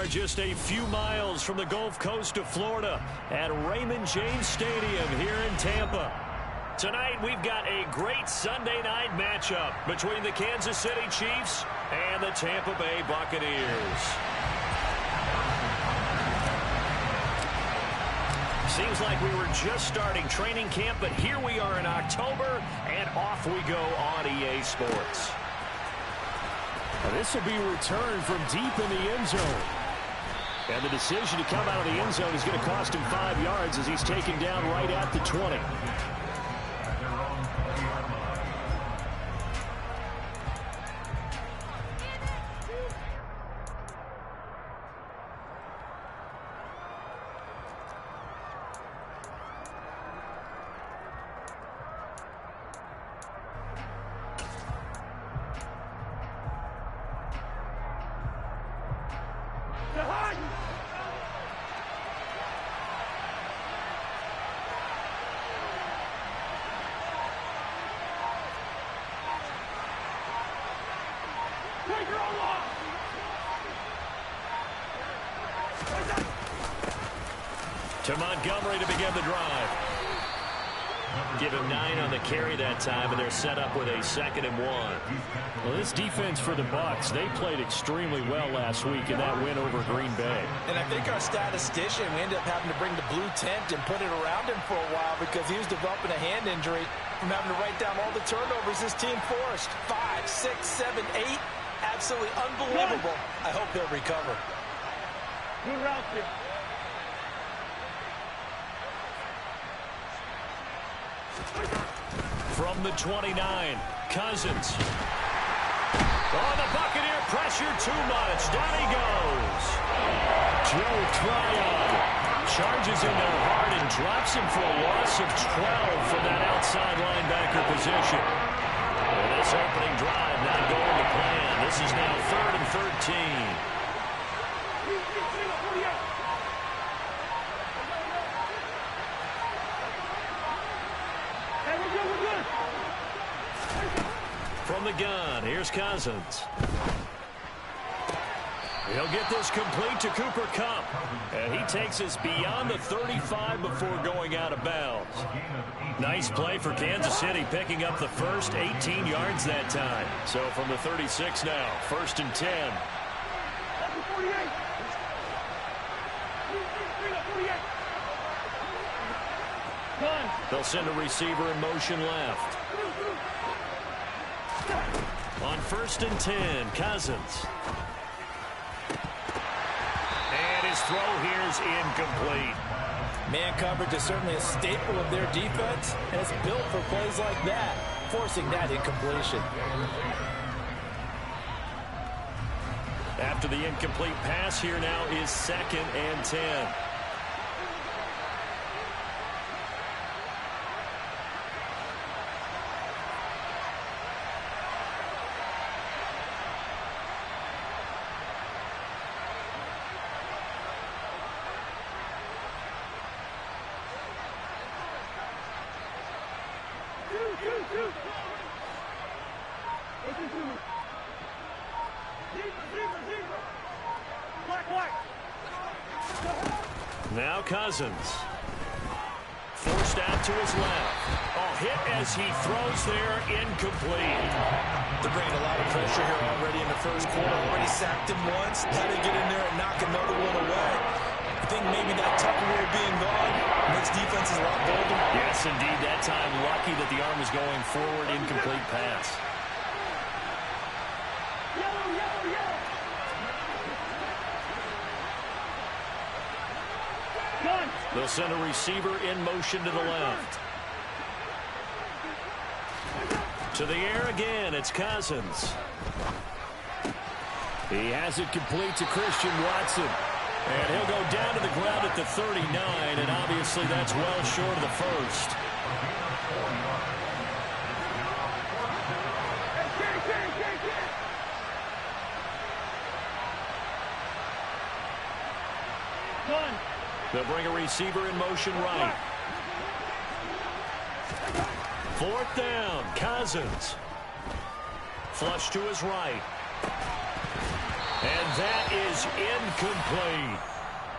are just a few miles from the Gulf Coast of Florida at Raymond James Stadium here in Tampa. Tonight, we've got a great Sunday night matchup between the Kansas City Chiefs and the Tampa Bay Buccaneers. Seems like we were just starting training camp, but here we are in October, and off we go on EA Sports. This will be a return from deep in the end zone. And the decision to come out of the end zone is going to cost him 5 yards as he's taken down right at the 20. To Montgomery to begin the drive. Give him 9 on the carry that time, and they're set up with a 2nd and 1. Well, this defense for the Bucs, they played extremely well last week in that win over Green Bay. And I think our statistician, we ended up having to bring the blue tent and put it around him for a while because he was developing a hand injury from having to write down all the turnovers his team forced. 5, 6, 7, 8. Absolutely unbelievable. I hope he'll recover. Good route here. From the 29, Cousins. Oh, the Buccaneer pressure too much. Down he goes. Joe Tryon charges in there hard and drops him for a loss of 12 from that outside linebacker position. Well, this opening drive not going to plan. This is now 3rd and 13. From the gun, here's Cousins. He'll get this complete to Cooper Kupp. And he takes us beyond the 35 before going out of bounds. Nice play for Kansas City, picking up the first 18 yards that time. So from the 36 now, 1st and 10. They'll send a receiver in motion left. On 1st and 10, Cousins. And his throw here is incomplete. Man coverage is certainly a staple of their defense, and it's built for plays like that, forcing that incompletion. After the incomplete pass, here now is 2nd and 10. Now Cousins. Forced out to his left. Oh, hit as he throws there, incomplete. They're bringing a lot of pressure here already in the first quarter. Already sacked him once. Had to get in there and knock another one away. I think maybe that Tucker rule being gone makes defenses a lot bolder. Yes, indeed. That time, lucky that the arm was going forward, incomplete pass. They'll send a receiver in motion to the left. To the air again, it's Cousins. He has it complete to Christian Watson. And he'll go down to the ground at the 39, and obviously that's well short of the first. They'll bring a receiver in motion right. 4th down, Cousins. Flush to his right. And that is incomplete.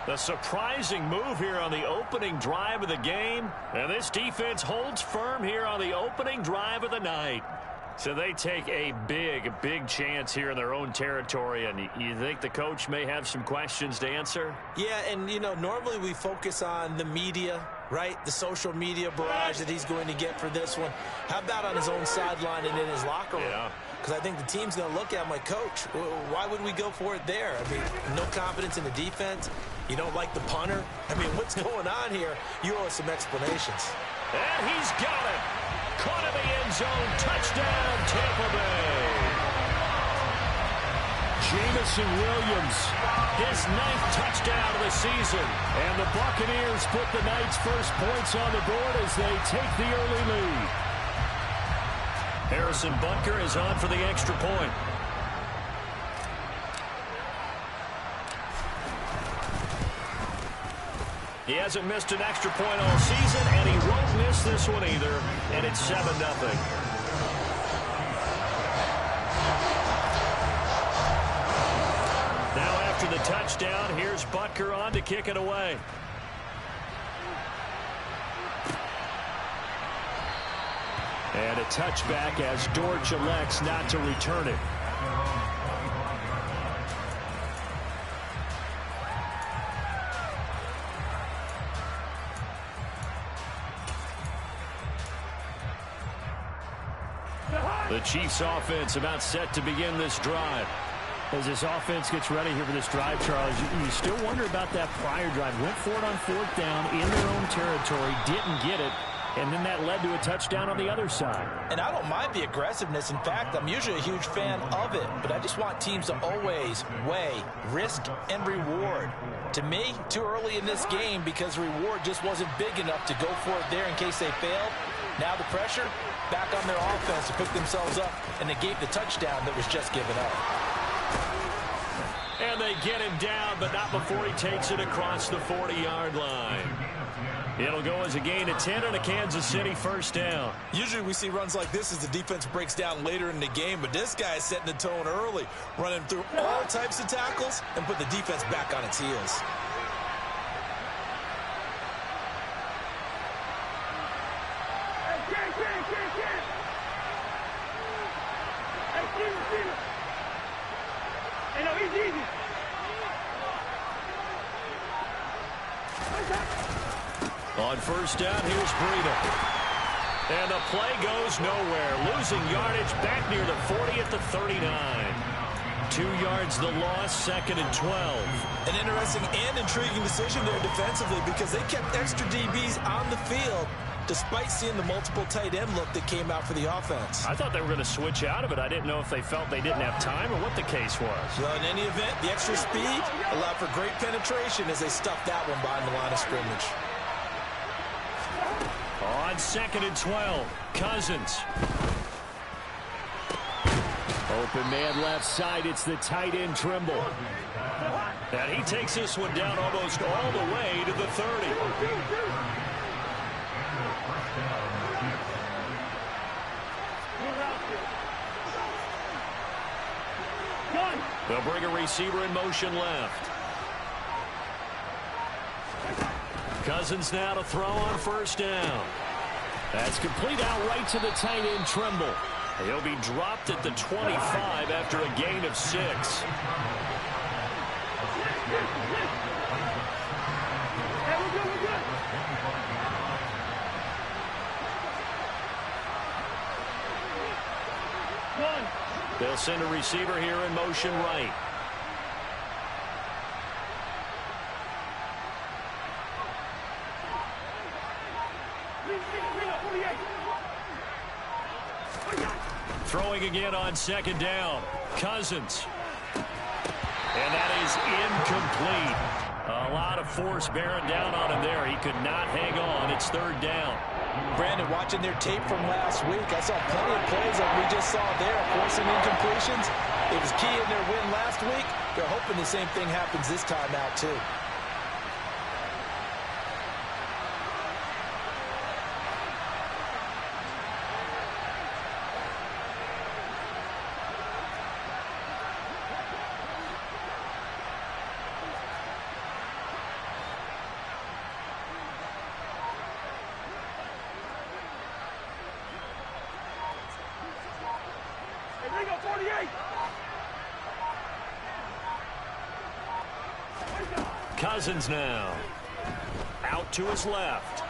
A surprising move here on the opening drive of the game. And this defense holds firm here on the opening drive of the night. So they take a big chance here in their own territory. And you think the coach may have some questions to answer? Yeah, and, you know, normally we focus on the media, right? The social media barrage that he's going to get for this one. How about on his own sideline and in his locker room? Yeah. Because I think the team's going to look at him like, Coach, why would we go for it there? I mean, no confidence in the defense. You don't like the punter. I mean, what's going on here? You owe us some explanations. And he's got it. Caught in the end zone. Touchdown, Tampa Bay. Jameson Williams, his 9th touchdown of the season. And the Buccaneers put the night's first points on the board as they take the early lead. Harrison Butker is on for the extra point. He hasn't missed an extra point all season, and he won't miss this one either, and it's 7-0. Now after the touchdown, here's Butker on to kick it away. And a touchback as Dortch elects not to return it. The Chiefs offense about set to begin this drive. As this offense gets ready here for this drive, Charles, you still wonder about that prior drive. Went for it on 4th down in their own territory, didn't get it, and then that led to a touchdown on the other side. And I don't mind the aggressiveness. In fact, I'm usually a huge fan of it, but I just want teams to always weigh risk and reward. To me, too early in this game because reward just wasn't big enough to go for it there in case they failed. Now the pressure back on their offense to pick themselves up, and they gave the touchdown that was just given up. And they get him down, but not before he takes it across the 40-yard line. It'll go as a gain of 10 and a Kansas City first down. Usually we see runs like this as the defense breaks down later in the game, but this guy is setting the tone early, running through all types of tackles and put the defense back on its heels. On first down, here's Breida. And the play goes nowhere. Losing yardage back near the 40 at the 39. 2 yards the loss, 2nd and 12. An interesting and intriguing decision there defensively because they kept extra DBs on the field despite seeing the multiple tight end look that came out for the offense. I thought they were going to switch out of it. I didn't know if they felt they didn't have time or what the case was. Well, in any event, the extra speed allowed for great penetration as they stuffed that one behind the line of scrimmage. On 2nd and 12, Cousins. Open man left side, it's the tight end Trimble. And he takes this one down almost all the way to the 30. They'll bring a receiver in motion left. Cousins now to throw on first down. That's complete outright to the tight end Trimble. He'll be dropped at the 25 after a gain of 6. They'll send a receiver here in motion right. Throwing again on 2nd down. Cousins. And that is incomplete. A lot of force bearing down on him there. He could not hang on. It's 3rd down. Brandon, watching their tape from last week, I saw plenty of plays like we just saw there, forcing incompletions. It was key in their win last week. They're hoping the same thing happens this time out, too. Cousins now. Out to his left.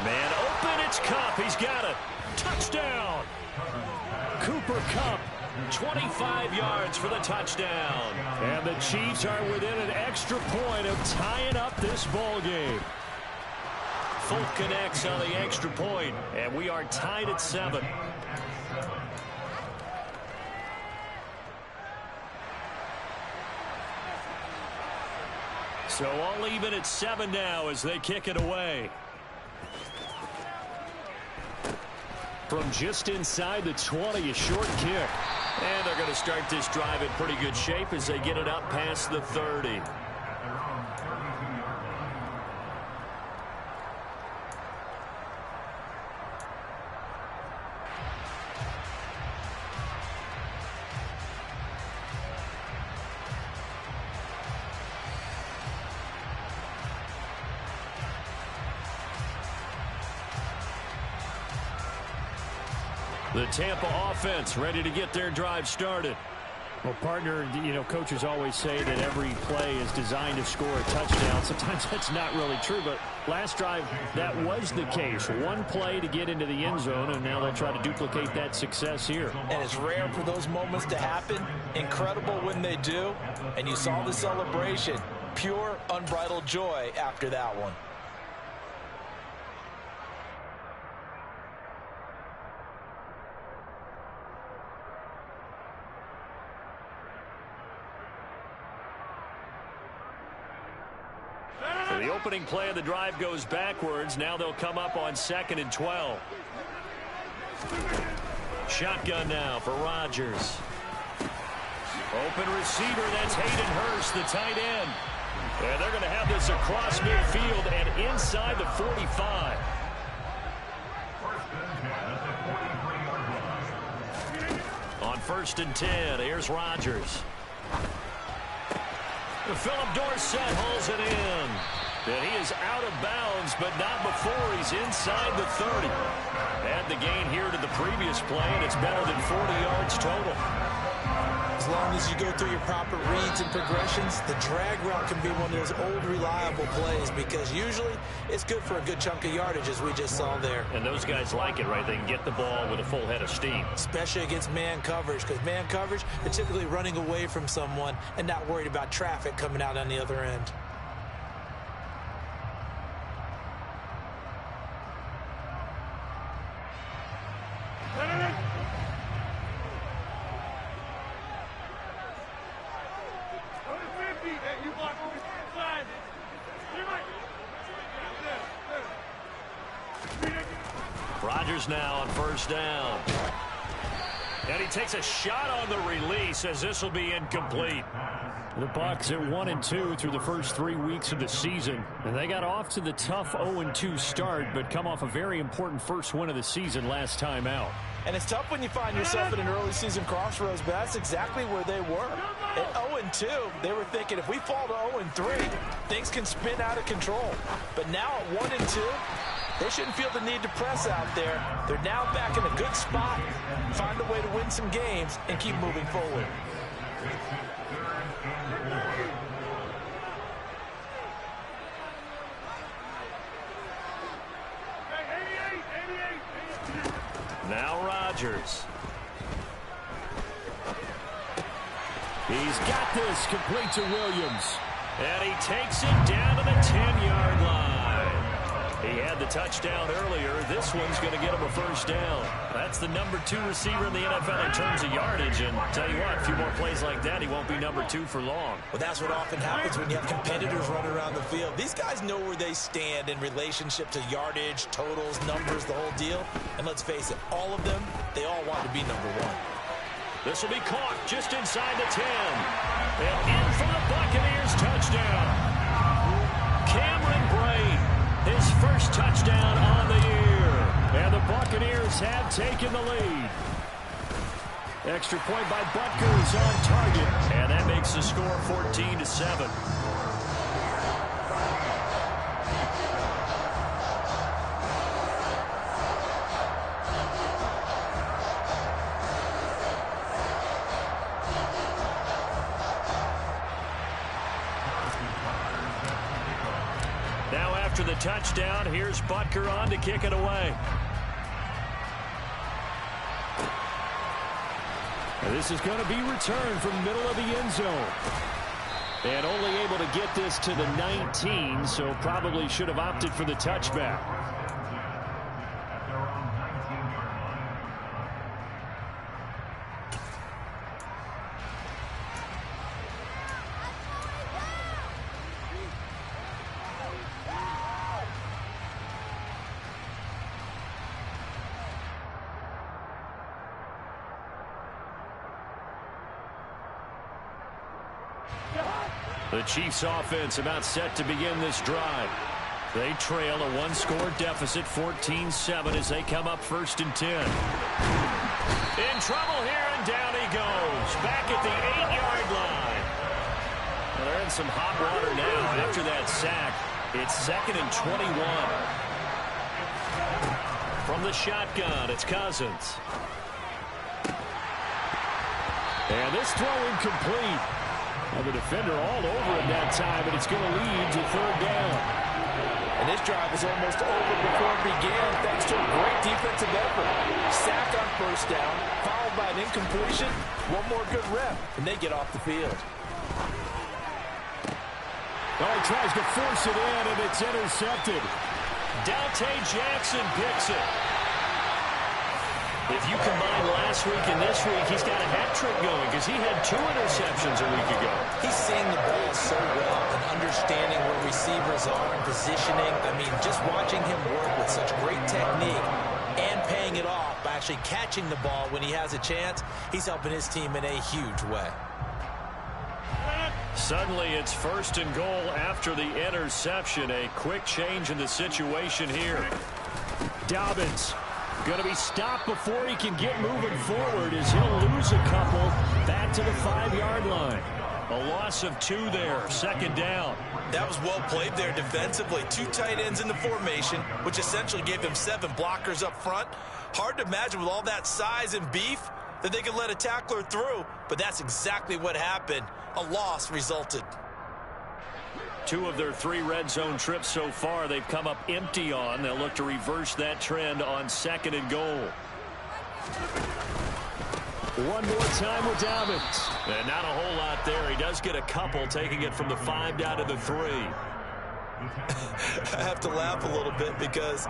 Man open, it's Kupp. He's got it. Touchdown. Cooper Kupp, 25 yards for the touchdown. And the Chiefs are within an extra point of tying up this ball game. Folk connects on the extra point, and we are tied at 7. So all even at 7 now as they kick it away. From just inside the 20, a short kick. And they're going to start this drive in pretty good shape as they get it up past the 30. The Tampa offense ready to get their drive started. Well, partner, coaches always say that every play is designed to score a touchdown. Sometimes that's not really true, but last drive, that was the case. One play to get into the end zone, and now they'll try to duplicate that success here. And it's rare for those moments to happen. Incredible when they do. And you saw the celebration. Pure, unbridled joy after that one. The opening play of the drive goes backwards. Now they'll come up on 2nd and 12. Shotgun now for Rodgers. Open receiver, that's Hayden Hurst, the tight end. And they're going to have this across midfield and inside the 45. On 1st and 10, here's Rodgers. Philip Dorsett hauls it in. And he is out of bounds, but not before he's inside the 30. Add the gain here to the previous play, and it's better than 40 yards total. As long as you go through your proper reads and progressions, the drag route can be one of those old reliable plays because usually it's good for a good chunk of yardage as we just saw there. And those guys like it, right? They can get the ball with a full head of steam. Especially against man coverage because man coverage, they're typically running away from someone and not worried about traffic coming out on the other end. Rodgers now on 1st down. And he takes a shot on the release as this will be incomplete. The Bucs at 1-2 through the first 3 weeks of the season. And they got off to the tough 0-2 start, but come off a very important first win of the season last time out. And it's tough when you find yourself at an early season crossroads, but that's exactly where they were. At 0-2, they were thinking if we fall to 0-3, things can spin out of control. But now at 1-2, they shouldn't feel the need to press out there. They're now back in a good spot, find a way to win some games, and keep moving forward. Now Rodgers. He's got this, complete to Williams. And he takes it down to the 10-yard line. He had the touchdown earlier. This one's going to get him a 1st down. That's the number 2 receiver in the NFL in terms of yardage. And tell you what, a few more plays like that, he won't be number 2 for long. Well, that's what often happens when you have competitors running around the field. These guys know where they stand in relationship to yardage, totals, numbers, the whole deal. And let's face it, all of them, they all want to be number 1. This will be caught just inside the 10. And in for the Buccaneers touchdown. Cameron Brate, his first touchdown on the year. And the Buccaneers have taken the lead. Extra point by Butker is on target. And that makes the score 14-7. touchdown. Here's Butker on to kick it away. And this is going to be returned from the middle of the end zone. And only able to get this to the 19, so probably should have opted for the touchback. The Chiefs offense about set to begin this drive. They trail a one-score deficit, 14-7, as they come up 1st and 10. In trouble here, and down he goes. Back at the 8-yard line. Well, they're in some hot water now after that sack. It's 2nd and 21. From the shotgun, it's Cousins. And this throw incomplete. Well, the defender all over him that time, but it's going to lead to 3rd down. And this drive was almost over before it began thanks to a great defensive effort. Sack on 1st down, followed by an incompletion. One more good rep, and they get off the field. Oh, he tries to force it in, and it's intercepted. Dante Jackson picks it. If you combine last week and this week, he's got a hat trick going because he had 2 interceptions a week ago. He's seeing the ball so well and understanding where receivers are and positioning. I mean, just watching him work with such great technique and paying it off by actually catching the ball when he has a chance, he's helping his team in a huge way. Suddenly, it's 1st and goal after the interception. A quick change in the situation here. Dobbins going to be stopped before he can get moving forward as he'll lose a couple back to the 5-yard line. A loss of 2 there, 2nd down. That was well played there defensively. 2 tight ends in the formation, which essentially gave them 7 blockers up front. Hard to imagine with all that size and beef that they could let a tackler through, but that's exactly what happened. A loss resulted. 2 of their 3 red zone trips so far they've come up empty on. They'll look to reverse that trend on 2nd and goal. One more time with Dobbins. And not a whole lot there. He does get a couple, taking it from the 5 down to the 3. I have to laugh a little bit because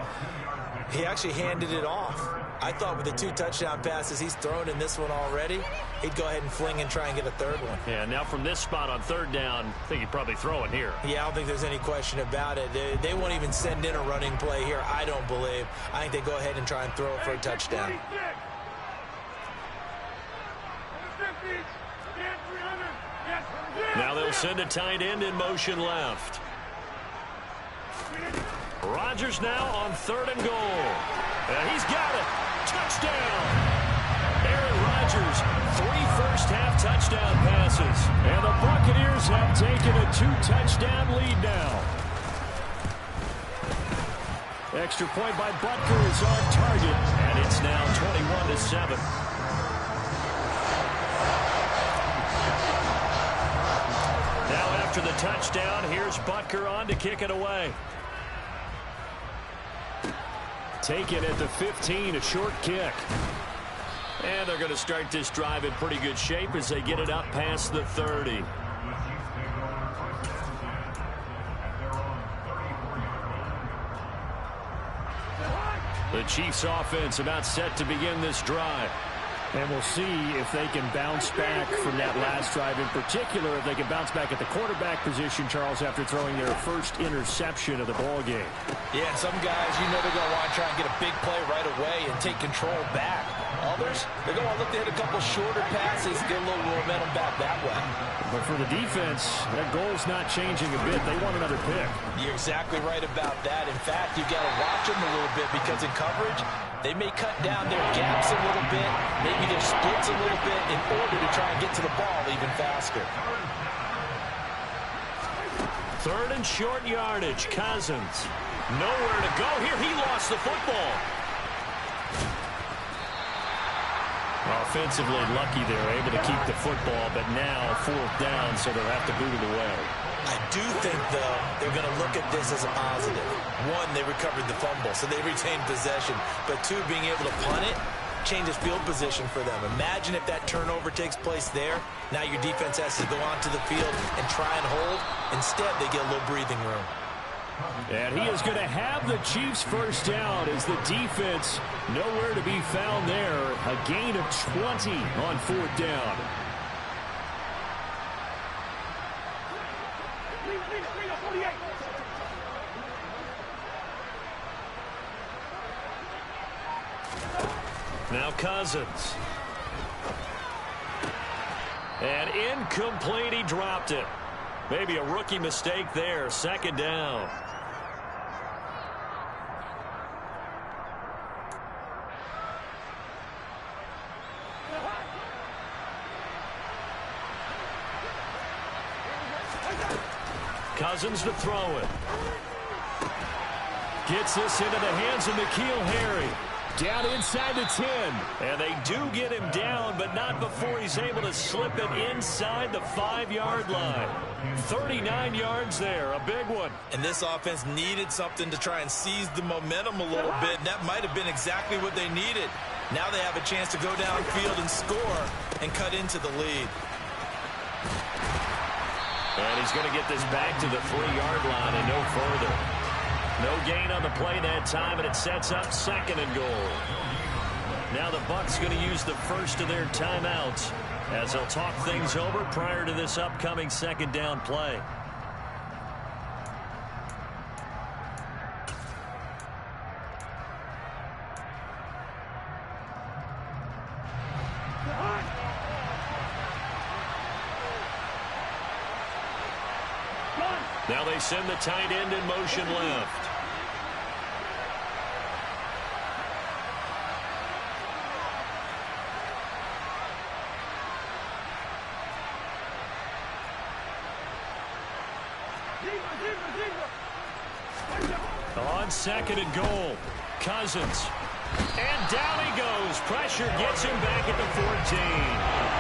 he actually handed it off. I thought with the 2 touchdown passes he's thrown in this one already, he'd go ahead and fling and try and get a 3rd one. Yeah, now from this spot on 3rd down, I think he'd probably throw it here. Yeah, I don't think there's any question about it. They won't even send in a running play here, I don't believe. I think they go ahead and try and throw it for a touchdown. Now they'll send a tight end in motion left. Rodgers now on 3rd and goal. And he's got it. Touchdown. Aaron Rodgers, 3 first-half touchdown passes. And the Buccaneers have taken a 2-touchdown lead now. Extra point by Butker is on target. And it's now 21-7. Now after the touchdown, here's Butker on to kick it away. Taken at the 15, a short kick. And they're going to start this drive in pretty good shape as they get it up past the 30. The Chiefs offense about set to begin this drive. And we'll see if they can bounce back from that last drive. In particular, if they can bounce back at the quarterback position, Charles, after throwing their first interception of the ball game. Yeah, some guys, you know they're going to want to try and get a big play right away and take control back. Others, they're going to look to hit a couple shorter passes, get a little momentum back that way. But for the defense, that goal's not changing a bit. They want another pick. You're exactly right about that. In fact, you've got to watch them a little bit because in coverage, they may cut down their gaps a little bit, maybe their splits a little bit in order to try and get to the ball even faster. 3rd and short yardage. Cousins. Nowhere to go here. He lost the football. Offensively lucky they're able to keep the football, but now 4th down, so they'll have to boot it away. I do think, though, they're going to look at this as a positive. One, they recovered the fumble, so they retained possession. But two, being able to punt it changes field position for them. Imagine if that turnover takes place there. Now your defense has to go onto the field and try and hold. Instead, they get a little breathing room. And he is going to have the Chiefs first down as the defense nowhere to be found there. A gain of 20 on fourth down. Now Cousins. And incomplete, he dropped it. Maybe a rookie mistake there, second down. Cousins to throw it. Gets this into the hands of N'Keal Harry. Down inside the 10. And they do get him down, but not before he's able to slip it inside the 5-yard line. 39 yards there, a big one. And this offense needed something to try and seize the momentum a little bit, and that might have been exactly what they needed. Now they have a chance to go downfield and score and cut into the lead. And he's going to get this back to the 3-yard line and no further. No gain on the play that time, and it sets up second and goal. Now the Bucs going to use the first of their timeouts as they'll talk things over prior to this upcoming second down play. Now they send the tight end in motion left. On second and goal, Cousins. And down he goes. Pressure gets him back at the 14.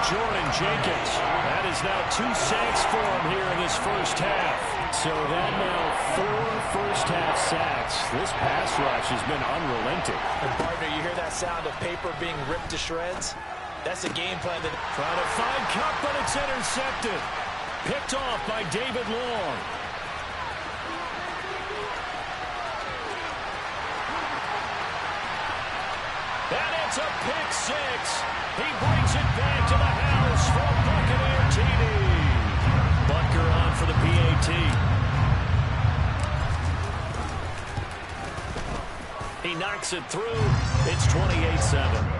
Jordan Jenkins. That is now 2 sacks for him here in this first half. So that now 4 first-half sacks. This pass rush has been unrelenting. And partner, you hear that sound of paper being ripped to shreds? That's a game plan that... Trying to find Cup, but it's intercepted. Picked off by David Long. And it's a pick six. He brings it back to the house for a Buccaneer TD. Butker on for the PAT. He knocks it through. It's 28-7.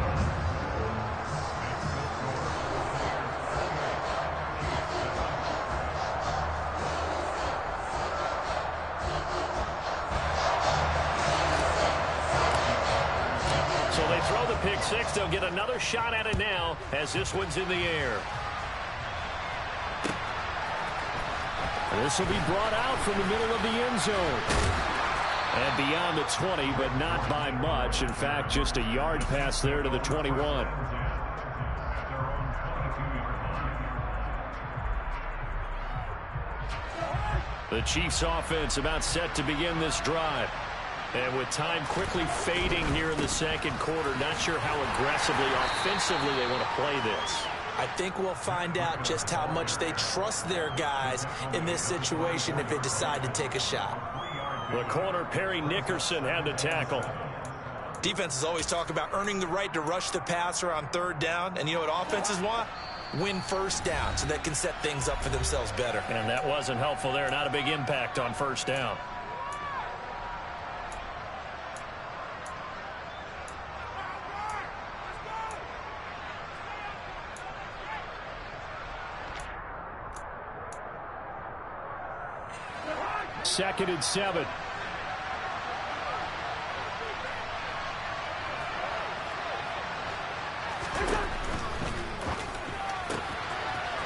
Pick six. They'll get another shot at it now as this one's in the air. This will be brought out from the middle of the end zone. And beyond the 20, but not by much. In fact, just a yard pass there to the 21. The Chiefs offense about set to begin this drive. And with time quickly fading here in the second quarter, not sure how aggressively, offensively they want to play this. I think we'll find out just how much they trust their guys in this situation if they decide to take a shot. The corner, Perry Nickerson, had the tackle. Defenses always talk about earning the right to rush the passer on third down. And you know what offenses want? Win first down so they can set things up for themselves better. And that wasn't helpful there. Not a big impact on first down. Second and 7. A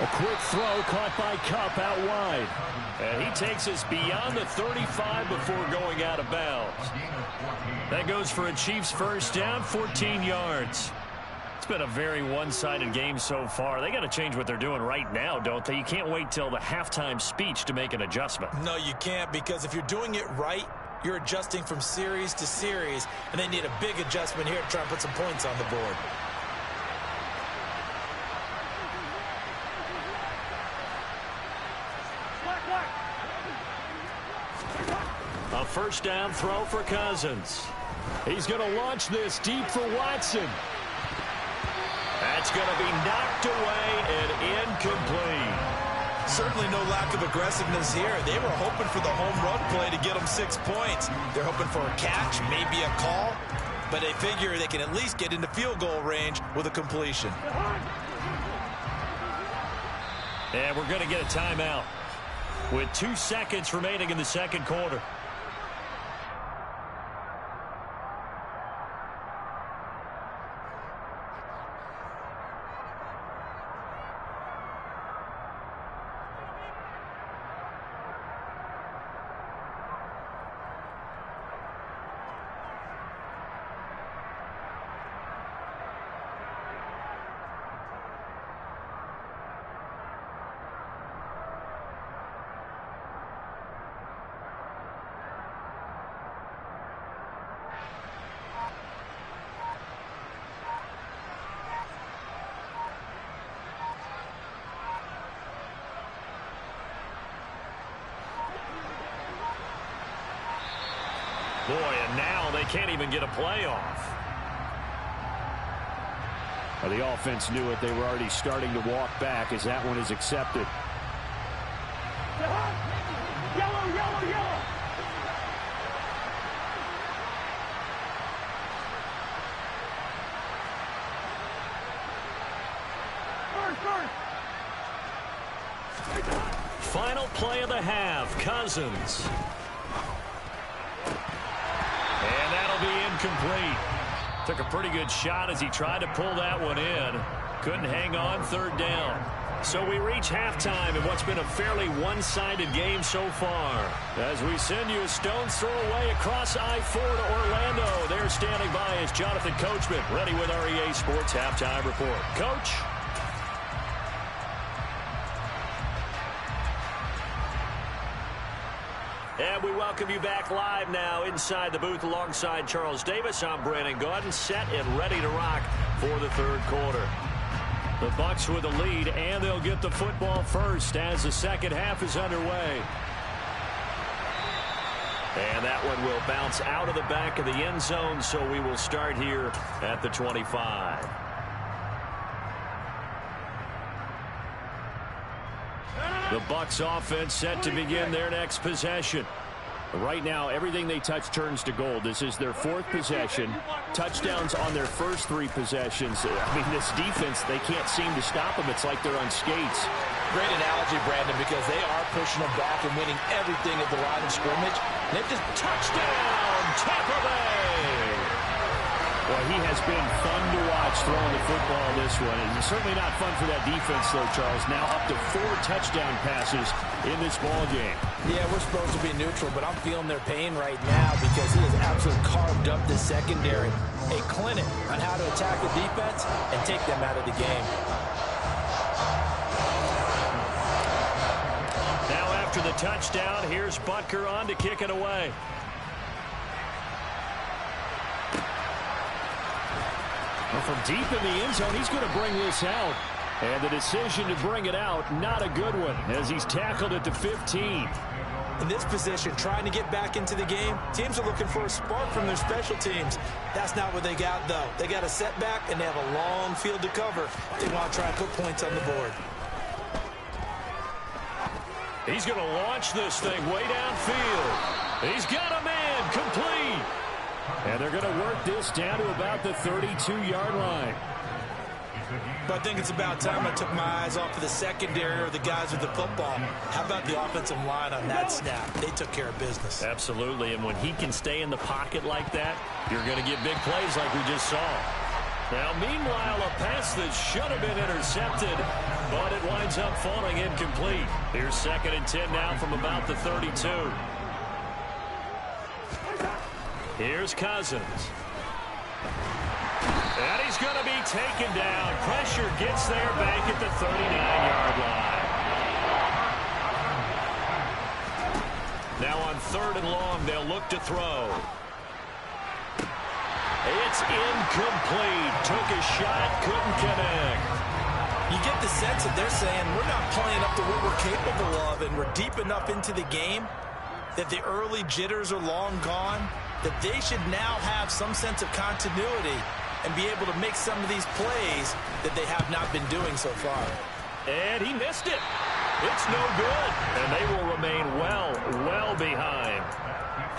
quick throw caught by Cup out wide. And he takes us beyond the 35 before going out of bounds. That goes for a Chiefs first down, 14 yards. been a very one-sided game so far. They got to change what they're doing right now, don't they? You can't wait till the halftime speech to make an adjustment. No, you can't, because if you're doing it right, you're adjusting from series to series, and they need a big adjustment here to try and put some points on the board. A first down throw for Cousins. He's going to launch this deep for Watson. That's going to be knocked away and incomplete. Certainly no lack of aggressiveness here. They were hoping for the home run play to get them 6 points. They're hoping for a catch, maybe a call, but they figure they can at least get into field goal range with a completion. And we're going to get a timeout with 2 seconds remaining in the second quarter. Boy, and now they can't even get a playoff. Well, the offense knew it. They were already starting to walk back as that one is accepted. Yellow, yellow, yellow. Final play of the half, Cousins. And that'll be incomplete. Took a pretty good shot as he tried to pull that one in. Couldn't hang on, third down. So we reach halftime in what's been a fairly one-sided game so far. As we send you a stone's throw away across I-4 to Orlando. There standing by is Jonathan Coachman, ready with our EA Sports Halftime Report. Coach? And we welcome you back live now inside the booth alongside Charles Davis. I'm Brandon Gaudin, set and ready to rock for the third quarter. The Bucs with the lead, and they'll get the football first as the second half is underway. And that one will bounce out of the back of the end zone, so we will start here at the 25. The Bucs offense set to begin their next possession. Right now, everything they touch turns to gold. This is their fourth possession. Touchdowns on their first 3 possessions. I mean, this defense, they can't seem to stop them. It's like they're on skates. Great analogy, Brandon, because they are pushing them back and winning everything at the line of scrimmage. And they've just touchdown, Tampa Bay! Well, he has been fun to watch throwing the football this one. And certainly not fun for that defense, though, Charles. Now up to 4 touchdown passes in this ball game. Yeah, we're supposed to be neutral, but I'm feeling their pain right now because he has absolutely carved up this secondary. A clinic on how to attack the defense and take them out of the game. Now after the touchdown, here's Butker on to kick it away. Well, from deep in the end zone, he's going to bring this out. And the decision to bring it out, not a good one, as he's tackled at the 15. In this position, trying to get back into the game, teams are looking for a spark from their special teams. That's not what they got, though. They got a setback, and they have a long field to cover. They want to try and put points on the board. He's going to launch this thing way downfield. He's got a man, complete. And they're going to work this down to about the 32-yard line. But I think it's about time I took my eyes off of the secondary or the guys with the football. How about the offensive line on that snap? They took care of business. Absolutely, and when he can stay in the pocket like that, you're going to get big plays like we just saw. Now, meanwhile, a pass that should have been intercepted, but it winds up falling incomplete. Here's 2nd and 10 now from about the 32. Here's Cousins. And he's going to be taken down. Pressure gets there back at the 39-yard line. Now on 3rd and long, they'll look to throw. It's incomplete. Took a shot, couldn't connect. You get the sense that they're saying we're not playing up to what we're capable of, and we're deep enough into the game that the early jitters are long gone, that they should now have some sense of continuity and be able to make some of these plays that they have not been doing so far. And he missed it. It's no good. And they will remain well behind.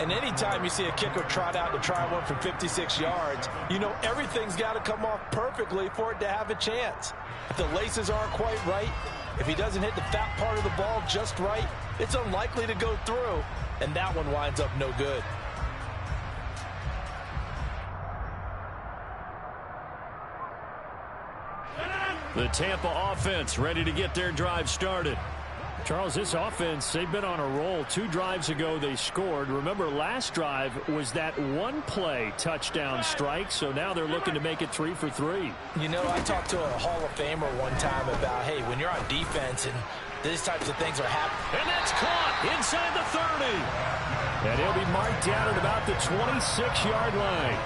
And anytime you see a kicker trot out to try one from 56 yards, you know everything's got to come off perfectly for it to have a chance. If the laces aren't quite right, if he doesn't hit the fat part of the ball just right, it's unlikely to go through, and that one winds up no good. The Tampa offense ready to get their drive started. Charles, this offense, they've been on a roll. 2 drives ago, they scored. Remember, last drive was that one-play touchdown strike, so now they're looking to make it 3 for 3. You know, I talked to a Hall of Famer one time about, hey, when you're on defense and these types of things are happening. And that's caught inside the 30. And he'll be marked down at about the 26-yard line.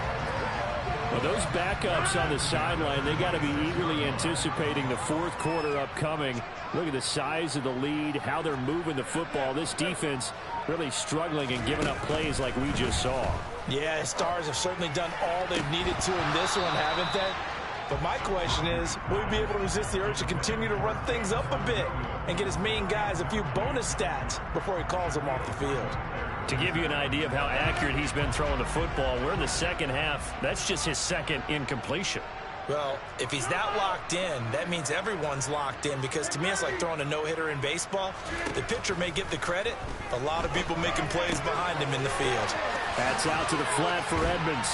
Well, those backups on the sideline, they got to be eagerly anticipating the 4th quarter upcoming. Look at the size of the lead, how they're moving the football. This defense really struggling and giving up plays like we just saw. Yeah, Stars have certainly done all they've needed to in this one, haven't they? But my question is, will we be able to resist the urge to continue to run things up a bit and get his main guys a few bonus stats before he calls them off the field? To give you an idea of how accurate he's been throwing the football, we're in the second half. That's just his 2nd incompletion. Well, if he's that locked in, that means everyone's locked in, because to me it's like throwing a no-hitter in baseball. The pitcher may get the credit. A lot of people making plays behind him in the field. That's out to the flat for Edmonds.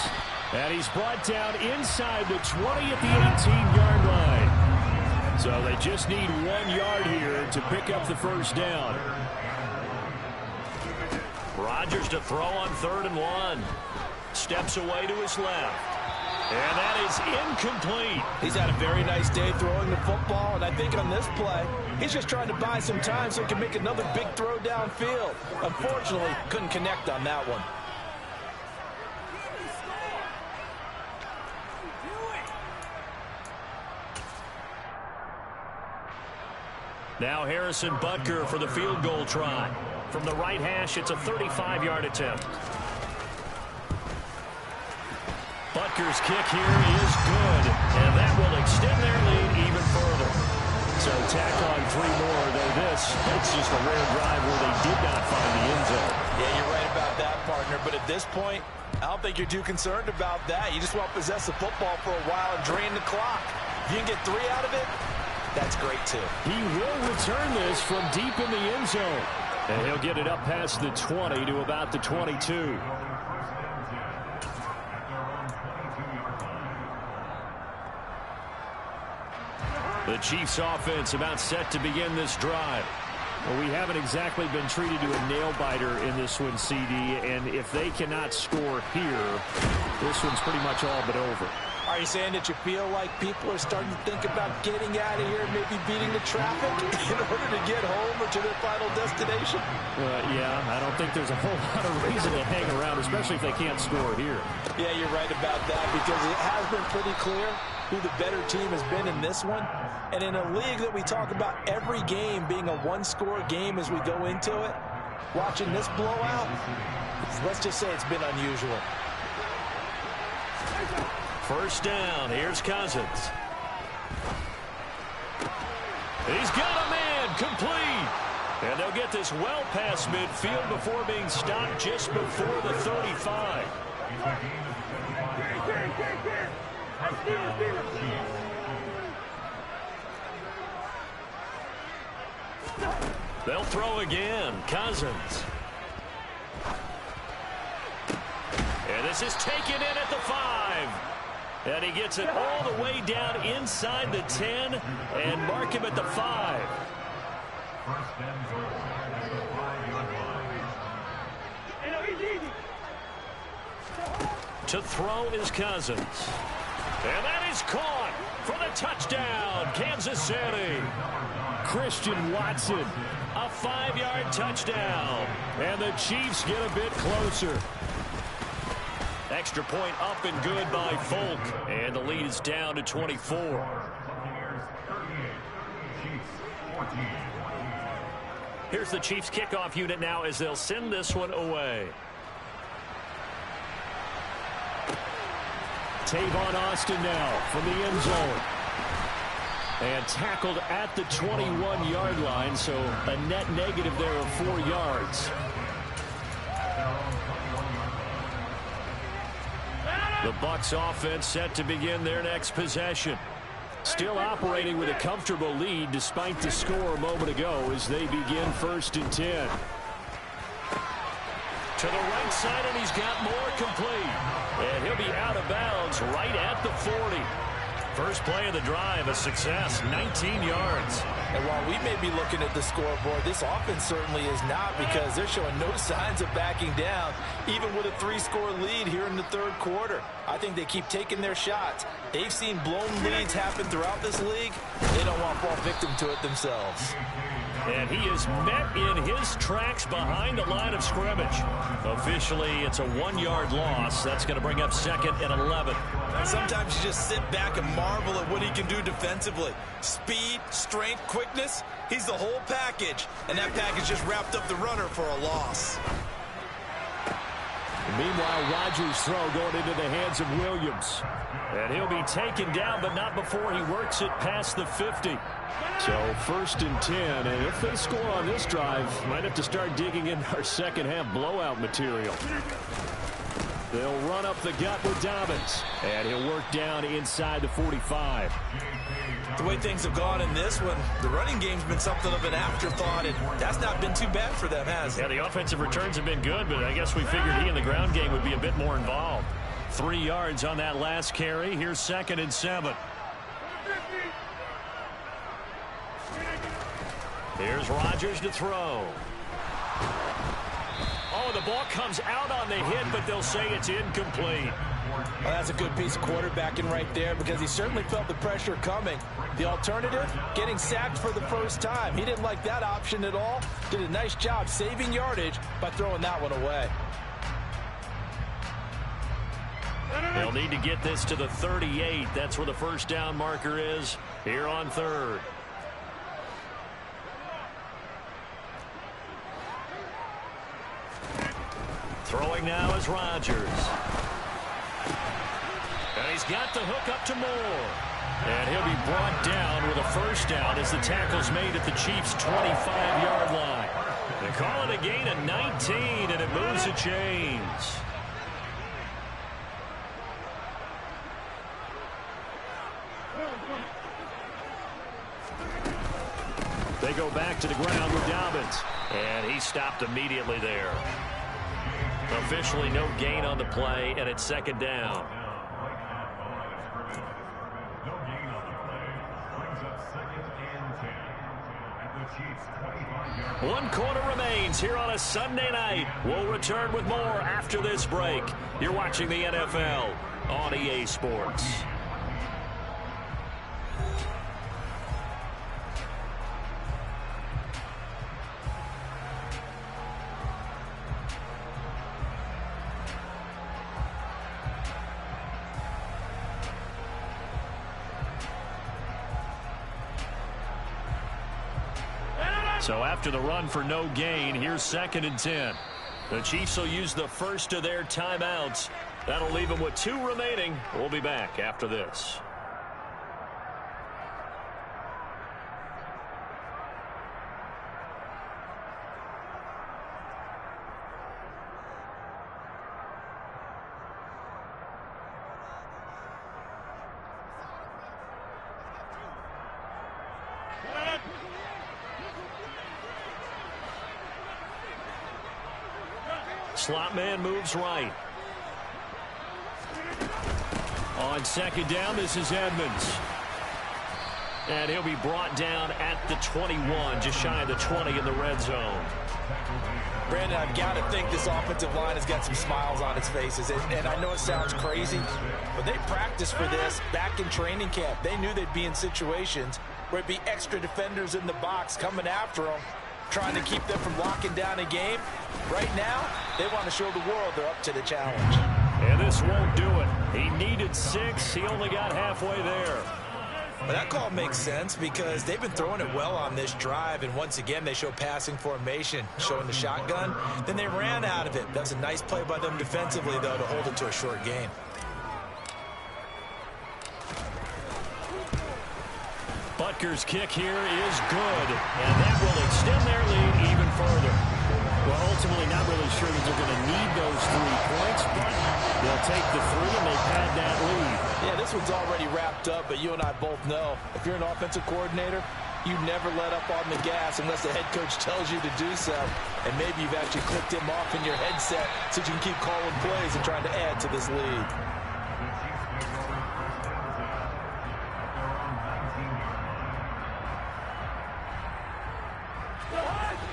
And he's brought down inside the 20 at the 18-yard line. So they just need 1 yard here to pick up the first down. Rodgers to throw on 3rd and 1. Steps away to his left. And that is incomplete. He's had a very nice day throwing the football, and I think on this play, he's just trying to buy some time so he can make another big throw downfield. Unfortunately, couldn't connect on that one. Now Harrison Butker for the field goal try. From the right hash, it's a 35-yard attempt. Butker's kick here is good, and that will extend their lead even further. So tack on 3 more, though it's just a rare drive where they did not find the end zone. Yeah, you're right about that, partner, but at this point, I don't think you're too concerned about that. You just want to possess the football for a while and drain the clock. If you can get 3 out of it, that's great, too. He will return this from deep in the end zone. And he'll get it up past the 20 to about the 22. The Chiefs offense about set to begin this drive. Well, we haven't exactly been treated to a nail-biter in this one, CD, and if they cannot score here, this one's pretty much all but over. Are you saying that you feel like people are starting to think about getting out of here, maybe beating the traffic in order to get home or to their final destination? Yeah, I don't think there's a whole lot of reason to hang around, especially if they can't score here. Yeah, you're right about that, because it has been pretty clear who the better team has been in this one. And in a league that we talk about every game being a one-score game as we go into it, watching this blowout, let's just say it's been unusual. First down, here's Cousins. He's got a man, complete. And they'll get this well past midfield before being stopped just before the 35. They'll throw again, Cousins. And this is taken in at the 5. And he gets it all the way down inside the 10 and mark him at the 5. To throw is Cousins. And that is caught for the touchdown, Kansas City. Christian Watson, a 5-yard touchdown. And the Chiefs get a bit closer. Extra point up and good by Folk. And the lead is down to 24. Here's the Chiefs kickoff unit now as they'll send this one away. Tavon Austin now from the end zone. And tackled at the 21-yard line, so a net negative there of 4 yards. The Bucs offense set to begin their next possession. Still operating with a comfortable lead despite the score a moment ago as they begin 1st and 10. To the right side, and he's got more complete. And he'll be out of bounds right at the 40. First play of the drive, a success, 19 yards. And while we may be looking at the scoreboard, this offense certainly is not, because they're showing no signs of backing down, even with a 3-score lead here in the 3rd quarter. I think they keep taking their shots. They've seen blown leads happen throughout this league. They don't want to fall victim to it themselves. And he is met in his tracks behind the line of scrimmage. Officially, it's a 1-yard loss. That's going to bring up 2nd and 11. Sometimes you just sit back and marvel at what he can do defensively. Speed, strength, quickness, he's the whole package. And that package just wrapped up the runner for a loss. Meanwhile, Rodgers' throw going into the hands of Williams. And he'll be taken down, but not before he works it past the 50. So 1st and 10, and if they score on this drive, might have to start digging in our second-half blowout material. They'll run up the gut with Dobbins, and he'll work down inside the 45. The way things have gone in this one, the running game's been something of an afterthought, and that's not been too bad for them, has it? Yeah, the offensive returns have been good, but I guess we figured he in the ground game would be a bit more involved. 3 yards on that last carry. Here's 2nd and 7. Here's Rodgers to throw. Oh, the ball comes out on the hit, but they'll say it's incomplete. Well, that's a good piece of quarterbacking right there, because he certainly felt the pressure coming. The alternative, getting sacked for the first time. He didn't like that option at all. Did a nice job saving yardage by throwing that one away. They'll need to get this to the 38. That's where the first down marker is here on 3rd. Throwing now is Rodgers. And he's got the hook up to Moore. And he'll be brought down with a first down as the tackle's made at the Chiefs' 25-yard line. They call it a gain of 19, and it moves the chains. They go back to the ground with Dobbins. And he stopped immediately there. Officially no gain on the play, and it's 2nd down. One quarter remains here on a Sunday night. We'll return with more after this break. You're watching the NFL on EA Sports. So after the run for no gain, here's 2nd and 10. The Chiefs will use the first of their timeouts. That'll leave them with 2 remaining. We'll be back after this. Slot man moves right. On 2nd down, this is Edmonds. And he'll be brought down at the 21, just shy of the 20 in the red zone. Brandon, I've got to think this offensive line has got some smiles on its faces. And I know it sounds crazy, but they practiced for this back in training camp. They knew they'd be in situations where it'd be extra defenders in the box coming after them, trying to keep them from locking down a game. Right now, they want to show the world they're up to the challenge. And this won't do it. He needed 6. He only got halfway there. Well, that call makes sense because they've been throwing it well on this drive, and once again, they show passing formation, showing the shotgun. Then they ran out of it. That was a nice play by them defensively, though, to hold it to a short gain. Butker's kick here is good, and that will extend their lead even further. Well, ultimately, not really sure that they're going to need those 3 points, but they'll take the 3 and they pad that lead. Yeah, this one's already wrapped up, but you and I both know if you're an offensive coordinator, you never let up on the gas unless the head coach tells you to do so. And maybe you've actually clicked him off in your headset so you can keep calling plays and trying to add to this lead.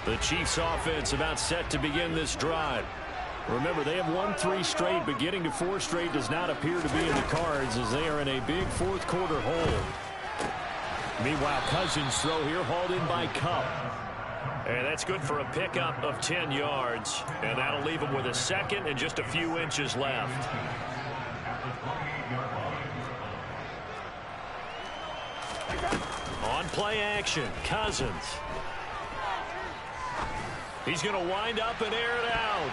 The Chiefs offense about set to begin this drive. Remember, they have won 3 straight, but getting to 4 straight does not appear to be in the cards as they are in a big fourth quarter hole. Meanwhile, Cousins' throw here hauled in by Cup. And that's good for a pickup of 10 yards. And that'll leave him with a second and just a few inches left. On play action, Cousins. He's going to wind up and air it out.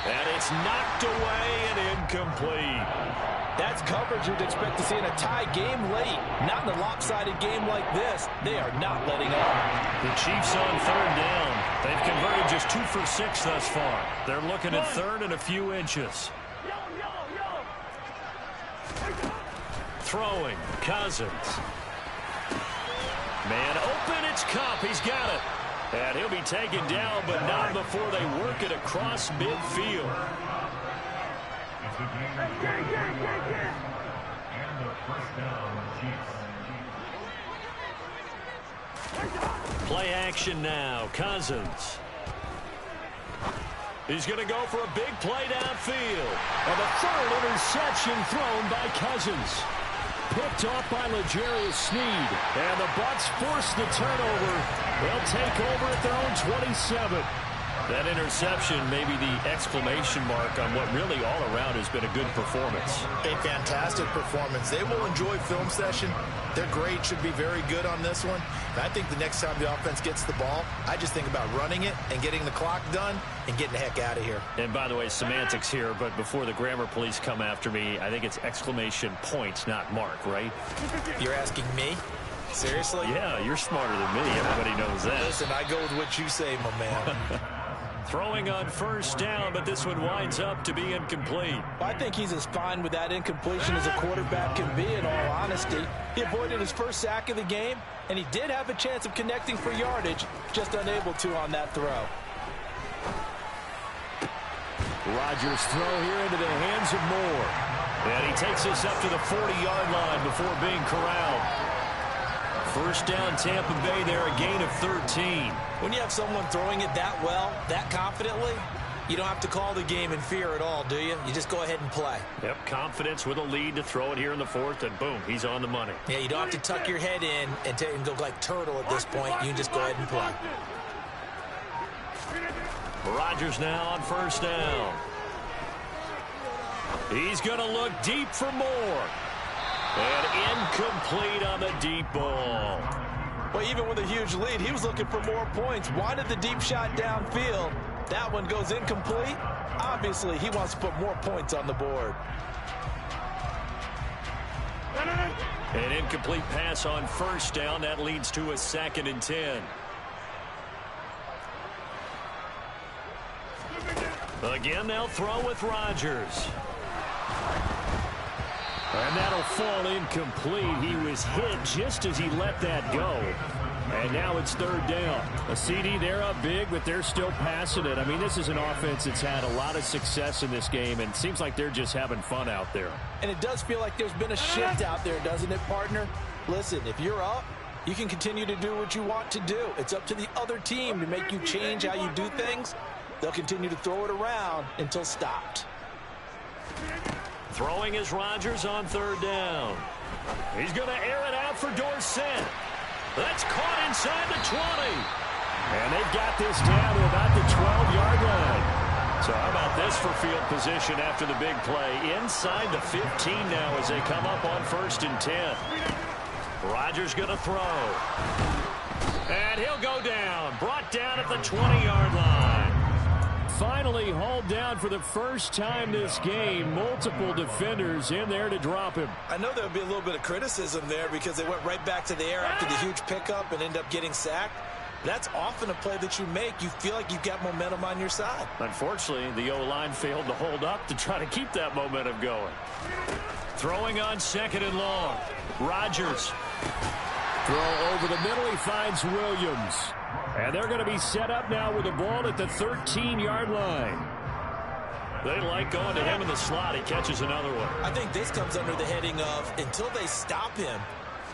And it's knocked away and incomplete. That's coverage you'd expect to see in a tie game late. Not in a lopsided game like this. They are not letting up. The Chiefs on 3rd down. They've converted just 2 for 6 thus far. They're looking at 3rd and a few inches. Throwing, Cousins. Man open, it's Cup. He's got it. And he'll be taken down, but not before they work it across midfield. Play action now, Cousins. He's going to go for a big play downfield. And the 3rd interception thrown by Cousins. Picked off by L'Jarius Sneed. And the Bucs force the turnover. They'll take over at their own 27. That interception may be the exclamation mark on what really all around has been a good performance. A fantastic performance. They will enjoy film session. Their grade should be very good on this one. And I think the next time the offense gets the ball, I just think about running it and getting the clock done and getting the heck out of here. And by the way, semantics here, but before the grammar police come after me, I think it's exclamation points, not mark, right? You're asking me? Seriously? Yeah, you're smarter than me. Everybody knows that. Listen, I go with what you say, my man. Throwing on 1st down, but this one winds up to be incomplete. I think he's as fine with that incompletion as a quarterback can be, in all honesty. He avoided his first sack of the game, and he did have a chance of connecting for yardage, just unable to on that throw. Rodgers' throw here into the hands of Moore. And he takes us up to the 40-yard line before being corralled. 1st down, Tampa Bay there, a gain of 13. When you have someone throwing it that well, that confidently, you don't have to call the game in fear at all, do you? You just go ahead and play. Yep, confidence with a lead to throw it here in the 4th, and boom, he's on the money. Yeah, you don't have to tuck your head in and go like turtle at this point. You just go ahead and play. Rodgers now on 1st down. He's going to look deep for Moore. And incomplete on the deep ball. Well, even with a huge lead, he was looking for more points. Wanted the deep shot downfield. That one goes incomplete. Obviously, he wants to put more points on the board. An incomplete pass on 1st down. That leads to a 2nd and 10. Again, they'll throw with Rodgers. And that'll fall incomplete. He was hit just as he let that go. And now it's 3rd down. A CD, they're up big, but they're still passing it. I mean, this is an offense that's had a lot of success in this game, and it seems like they're just having fun out there. And it does feel like there's been a shift out there, doesn't it, partner? Listen, if you're up, You can continue to do what you want to do. It's up to the other team to make you change how you do things. They'll continue to throw it around until stopped. Throwing is Rodgers on third down. He's going to air it out for Dorsett. That's caught inside the 20. And they've got this down to about the 12-yard line. So how about this for field position after the big play? Inside the 15 now as they come up on 1st and 10. Rodgers going to throw. And he'll go down. Brought down at the 20-yard line. Finally hauled down for the first time this game. Multiple defenders in there to drop him. I know there'll be a little bit of criticism there because they went right back to the air after the huge pickup and end up getting sacked. That's often a play that you make. You feel like you've got momentum on your side. Unfortunately, the O-line failed to hold up to try to keep that momentum going. Throwing on 2nd and long. Rodgers. Throw over the middle. He finds Williams. And they're going to be set up now with the ball at the 13-yard line. They like going to him in the slot. He catches another one. I think this comes under the heading of until they stop him,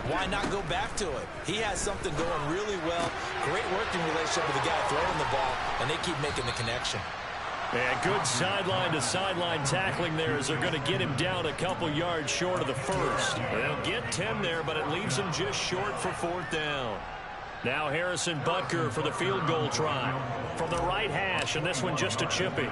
why not go back to it? He has something going really well. Great working relationship with the guy throwing the ball, and they keep making the connection. And good sideline-to-sideline tackling there as they're going to get him down a couple yards short of the first. They'll get 10 there, but it leaves him just short for 4th down. Now Harrison Butker for the field goal try from the right hash, and this one just a chippy.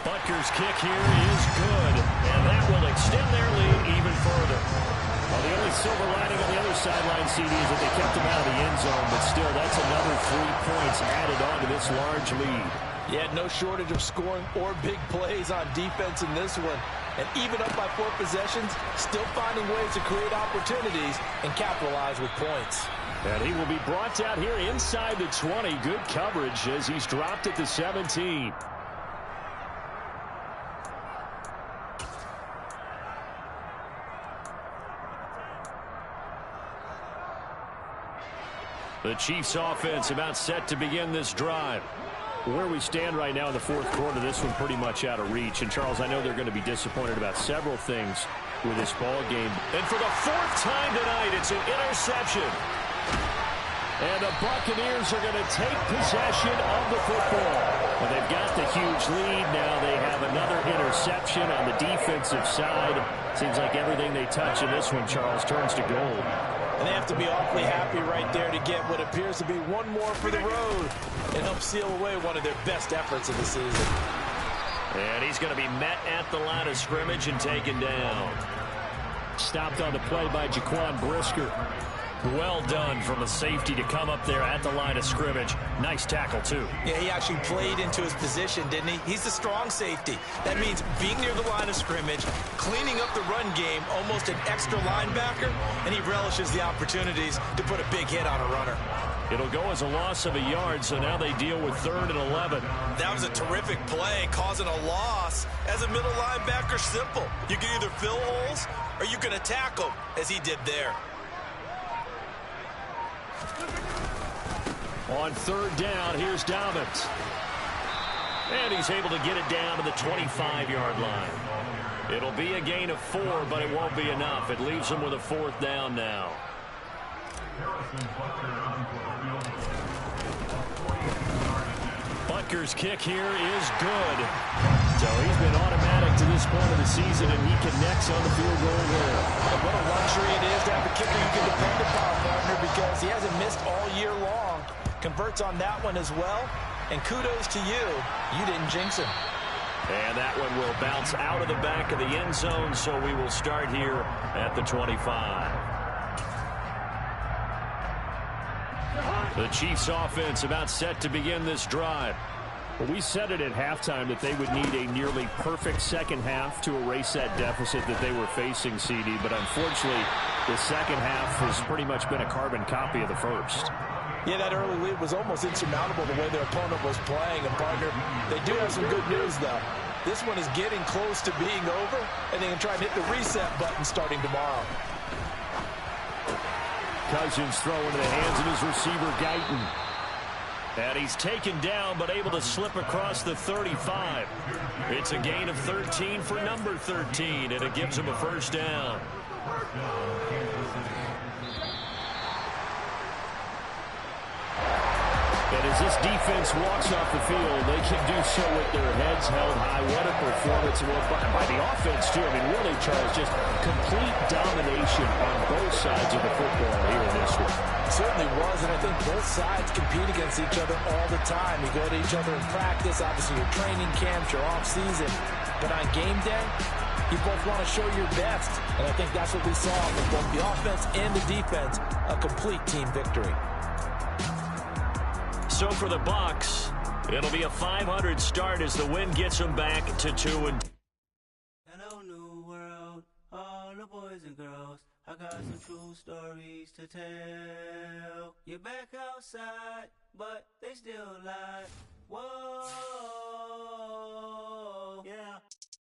Butker's kick here is good, and that will extend their lead even further. Well, the only silver lining on the other sideline, CD, is that they kept him out of the end zone, but still, that's another 3 points added on to this large lead. Yeah, no shortage of scoring or big plays on defense in this one. And even up by 4 possessions, still finding ways to create opportunities and capitalize with points. And he will be brought down here inside the 20. Good coverage as he's dropped at the 17. The Chiefs offense about set to begin this drive. Where we stand right now in the 4th quarter, this one pretty much out of reach. And, Charles, I know they're going to be disappointed about several things with this ball game. And for the 4th time tonight, it's an interception. And the Buccaneers are going to take possession of the football. And they've got the huge lead. Now they have another interception on the defensive side. Seems like everything they touch in this one, Charles, turns to gold. And they have to be awfully happy right there to get what appears to be one more for the road and help seal away one of their best efforts of the season. And he's going to be met at the line of scrimmage and taken down. Stopped on the play by Jaquan Brisker. Well done from a safety to come up there at the line of scrimmage. Nice tackle, too. Yeah, he actually played into his position, didn't he? He's a strong safety. That means being near the line of scrimmage, cleaning up the run game, almost an extra linebacker, and he relishes the opportunities to put a big hit on a runner. It'll go as a loss of a yard, so now they deal with 3rd and 11. That was a terrific play, causing a loss. As a middle linebacker, simple. You can either fill holes or you can attack them, as he did there. On 3rd down, here's Dobbins. And he's able to get it down to the 25-yard line. It'll be a gain of 4, but it won't be enough. It leaves him with a 4th down now. Butker's kick here is good. So he's been automatic to this point of the season, and he connects on the field goal there. And what a luxury it is to have a kicker you can depend upon, partner, because he hasn't missed all year long. Converts on that one as well. And kudos to you. You didn't jinx him. And that one will bounce out of the back of the end zone, so we will start here at the 25. The Chiefs offense about set to begin this drive. Well, we said it at halftime that they would need a nearly perfect second half to erase that deficit that they were facing, CD. But unfortunately, the second half has pretty much been a carbon copy of the first. Yeah, that early lead was almost insurmountable the way their opponent was playing. And, partner, they do have some good news, though. This one is getting close to being over, and they can try and hit the reset button starting tomorrow. Cousins throw into the hands of his receiver, Guyton. And he's taken down, but able to slip across the 35. It's a gain of 13 for number 13, and it gives him a 1st down. And as this defense walks off the field, they can do so with their heads held high. What a performance by the offense, too. I mean, really, Charles, just complete domination on both sides of the football here in this one. Certainly was, and I think both sides compete against each other all the time. You go to each other in practice, obviously your training camps, your off-season. But on game day, you both want to show your best. And I think that's what we saw from both the offense and the defense, a complete team victory. So for the Bucs, it'll be a 500 start as the win gets them back to 2-2. Hello, new world, all the boys and girls. I got some true stories to tell. You're back outside, but they still lie. Whoa, yeah.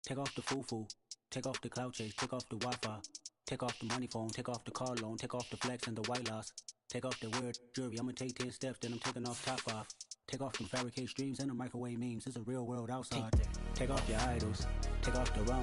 Take off the foo-foo, take off the cloud chase, take off the Wi-Fi, take off the money phone, take off the car loan, take off the flex and the white loss. Take off the weird jewelry, I'ma take 10 steps, then I'm taking off top off. Take off them fabricate streams and the microwave memes, it's a real world outside. Take off your idols, take off the wrong.